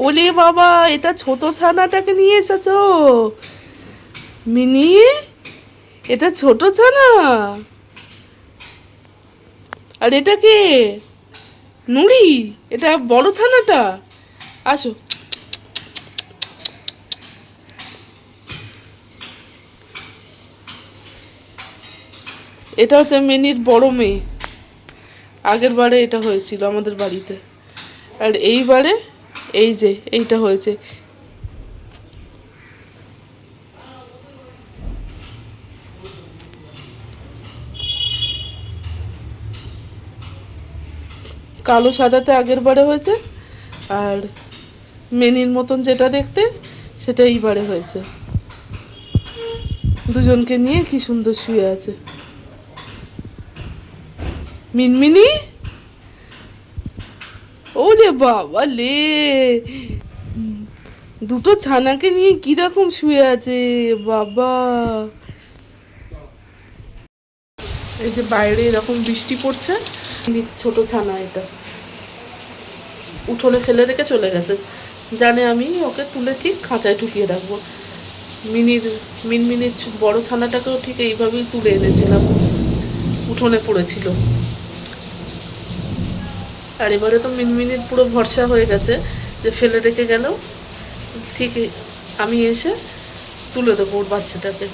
ওলে বাবা, এটা ছোট ছানাটাকে নিয়ে এসেছো মিনি? এটা ছোট ছানা। আর এটা কে? নুড়ি? এটা বড় ছানাটা। আসো। এটা হচ্ছে মিনির বড় মেয়ে। আগের বারে এটা হয়েছিল আমাদের বাড়িতে, আর এইবারে এই যে এইটা হয়েছে। কালো সাদাতে আগের বারে হয়েছে, আর মেনির মতন যেটা দেখতে সেটা এইবারে হয়েছে। দুজনকে নিয়ে কি সুন্দর শুয়ে আছে মিনমিনি। ওরে বাবা লে, দুটো ছানাকে নিয়ে কিরকম শুয়ে আছে বাবা। এই যে বাইরে এরকম বৃষ্টি পড়ছে, ছোট ছানা এটা উঠোনে ফেলে রেখে চলে গেছে, জানে আমি ওকে তুলে ঠিক খাঁচায় ঢুকিয়ে রাখবো। মিনমিনির বড় ছানাটাকেও ঠিক এইভাবেই তুলে এনেছিলাম, উঠোনে পড়েছিল। আর এবারে তো মিনমিনির পুরো ভরসা হয়ে গেছে যে ফেলে রেখে গেলেও ঠিক আমি এসে তুলে দেবো ওর বাচ্চাটাকে।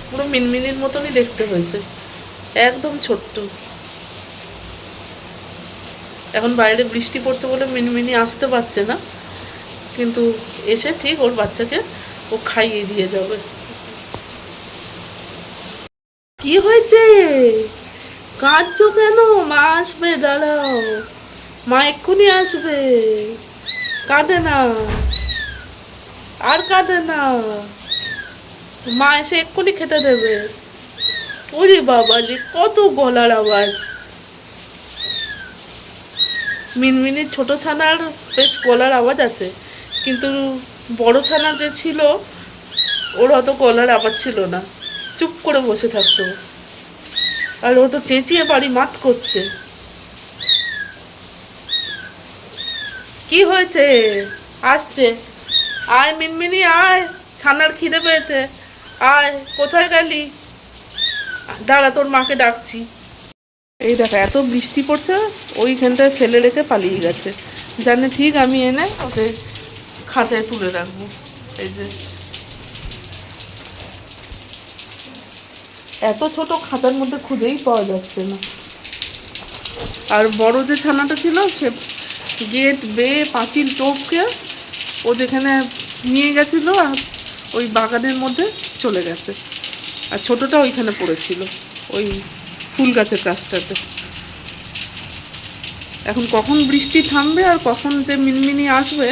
পুরো মিনমিনির মতনই দেখতে হয়েছে, একদম ছোট্ট। এখন বাইরে বৃষ্টি পড়ছে বলে মিনমিনি আসতে পারছে না, কিন্তু এসে ঠিক ওর বাচ্চাকে ও খাইয়ে দিয়ে যাবে। কি হয়েছে? কাঁদছো কেন? মা আসবে, দাঁড়াও, মা এক্ষুনি আসবে। কাঁদে না, আর কাঁদে না, মা এসে এক্ষুনি খেতে দেবে। ওরে বাবালি, কত গলার আওয়াজ। মিনমিনির ছোট ছানার বেশ গলার আওয়াজ আছে, কিন্তু বড় ছানা যে ছিল ওর অত গলার আওয়াজ ছিল না, চুপ করে বসে থাকতো। আর ও তো চেঁচিয়ে বাড়ি মাত করছে। কি হয়েছে? আসছে। আয় মিনমিনি আয়, ছানার খিদে পেয়েছে, আয়। কোথায় গেলি? দাঁড়া, তোর মাকে ডাকছি। এই দেখো, এত বৃষ্টি পড়ছে, ওইখানটায় ফেলে রেখে পালিয়ে গেছে, জানে ঠিক আমি এনে ওকে খাঁচায় তুলে রাখবো। এই যে এত ছোট খাঁচার মধ্যে খুঁজেই পাওয়া যাচ্ছে না। আর বড় যে ছানাটা ছিল সে গেট বেয়ে পাঁচিল টপকে ও যেখানে নিয়ে গেছিলো ওই বাগানের মধ্যে চলে গেছে, আর ছোটটা ওইখানে পড়েছিল ওই ফুল গাছের কাছটাতে। এখন কখন বৃষ্টি থামবে আর কখন যে মিনমিনি আসবে,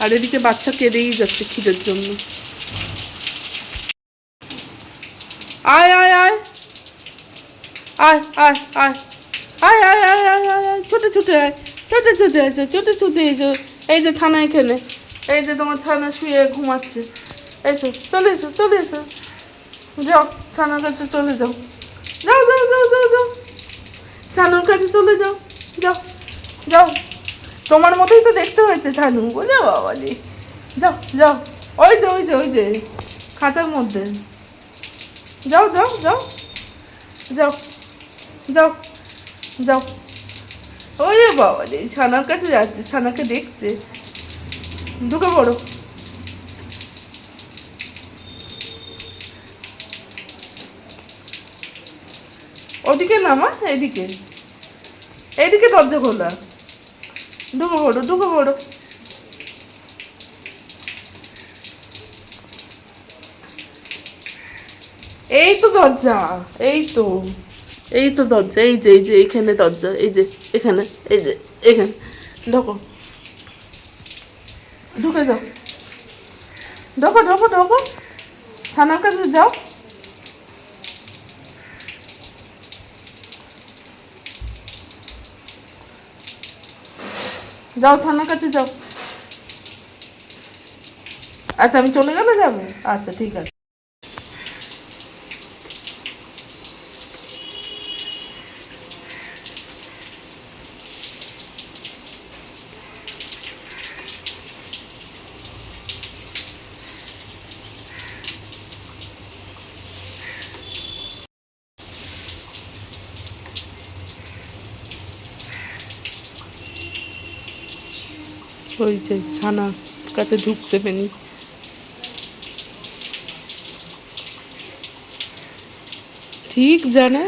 আর এদিকে বাচ্চা কেঁদেই যাচ্ছে খিদের জন্য। আয় আয় আয় আয় আয় আয় আয় আয় আয় আয় আয় আয়, ছোটে ছোটে আয়, ছোটে ছোটে এসো, ছোটে ছোটে এসো। এই যে ছানা এখানে, এই যে তোমার ছানা শুয়ে ঘুমাচ্ছে, এসো, চলে এসো, চলে এসো, যাও ছানার কাছে চলে যাও, যাও যাও যাও যাও যাও, ছানুর কাছে চলে যাও, যাও যাও। তোমার মতোই তো দেখতে হয়েছে ছানু, বলে বাবালি। যাও যাও, ওই যে ওই যে ওই যে খাঁচার মধ্যে, যাও যাও যাও যাও যাও যাও। ওই রে বাবা রে, ছানার কাছে যাচ্ছে, ছানাকে দেখছে। ঢুকে পড়ো। ওদিকে না মা, এদিকে, এইদিকে দরজা খোলা। ঢুকে পড়ো, ঢুকে পড়ো। এই তো দরজা, এই তো, এই তো দরজা, এই যে এই যে এইখানে দরজা, এই যে এখানে, এই যে এখানে। ঢোকো, ঢুকে যাও, ঢোকো ঢোকো ঢোকো, ছানার কাছে যাও। যাও ছানার কাছে যাও। আচ্ছা আমি চলে গেলে যাবে, আচ্ছা ঠিক আছে। ওই যে ছানার কাছে ঢুকছে ফেনি। ঠিক জানে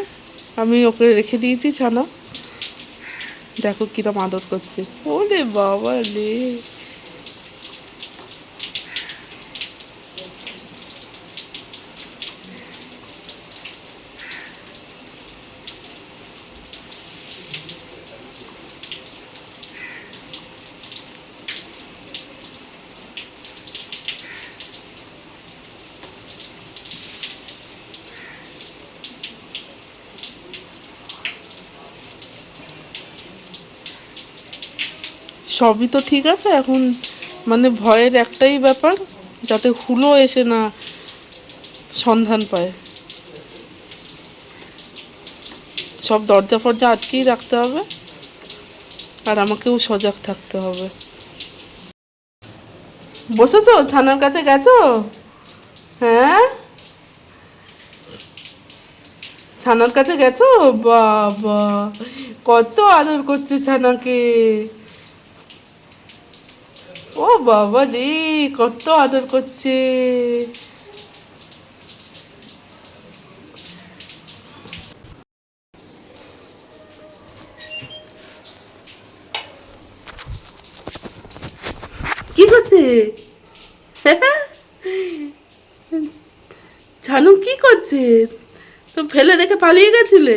আমি ওকে রেখে দিয়েছি ছানা। দেখো কিরম আদর করছে, ওরে বাবা রে। সবই তো ঠিক আছে এখন, মানে ভয়ের একটাই ব্যাপার, যাতে হুলো এসে না সন্ধান পায়। সব দরজা ফরজা আটকেই রাখতে হবে, আর আমাকেও সজাগ থাকতে হবে। বসেছো, ছানার কাছে গেছো? হ্যাঁ, ছানার কাছে গেছো? বাবা, কত আদর করছে ছানাকে। ও বাবা রে, কত আদর করছে। কি করছে? ছানু কি করছে? তো ফেলে রেখে পালিয়ে গেছিলে?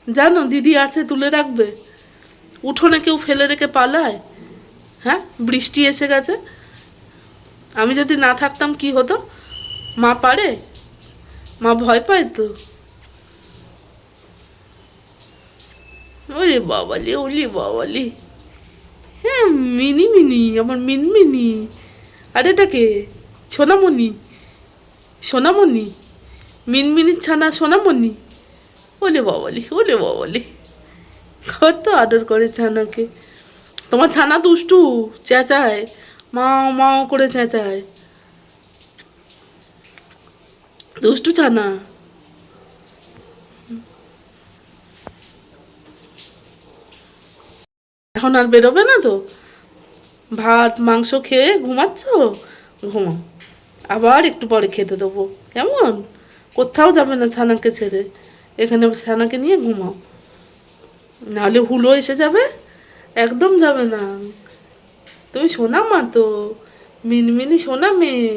জানো দিদি আছে, তুলে রাখবে। উঠোনে কেউ ফেলে রেখে পালায়? হ্যাঁ, বৃষ্টি এসে গেছে, আমি যদি না থাকতাম কি হতো? মা পারে? মা ভয় পায় তো। ওরে বাবালি, ওলি বাবালি। হ্যাঁ, মিনি মিনি, আমার মিনমিনি। আর এটাকে সোনামণি, সোনামণি, মিনমিনির ছানা সোনামণি। ওলে বাবালি, ওলে বাবালি, কত আদর করে ছানাকে। তোমার ছানা দুষ্টু, চেঁচায়, মাও মাও করে চেঁচায়। দুষ্টু ছানা। এখন আর বেরোবে না তো? ভাত মাংস খেয়ে ঘুমাচ্ছ? ঘুমাও, আবার একটু পরে খেতে দেবো, কেমন? কোথাও যাবে না ছানাকে ছেড়ে, এখানে ছানাকে নিয়ে ঘুমাও, নাহলে হুলো এসে যাবে। একদম যাবে না, তুমি সোনা মা তো, মিনমিনি সোনা মেয়ে।